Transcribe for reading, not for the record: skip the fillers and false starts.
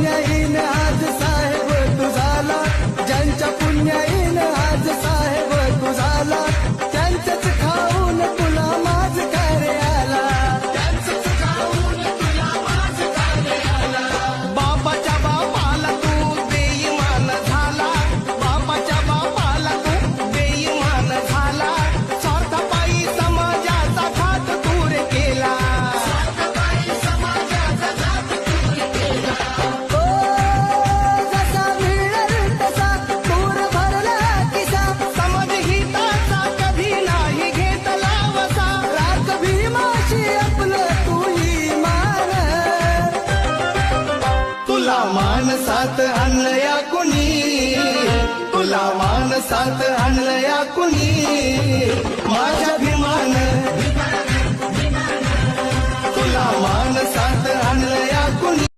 पुण्याईन आज साहेब तू झाला, ज्यांच्या पुण्याईन आज साहेब तू झाला, त्यांचंच खाऊन तुला माझ कार्य आला, त्यांचंच खाऊन तुला माझ कार्य आला. बापाच्या बापाला तू बेईमान झाला, बापाच्या बापाला तू बेईमान झाला, स्वार्थापायी समाजाचा घात दूर केला, स्वार्थापायी समाजाचा घात दूर केला. जसा मिळेल तसा दूर भरला किसा, समाजहिताचा कधी नाही घेतला वसा, राख भीमाशी आपलं तू मान, तुला मानसात आणलं या कुणी, तुला मानसात आणलं या कुणी, माझ्या भीमान, तुला मानसात आणलं या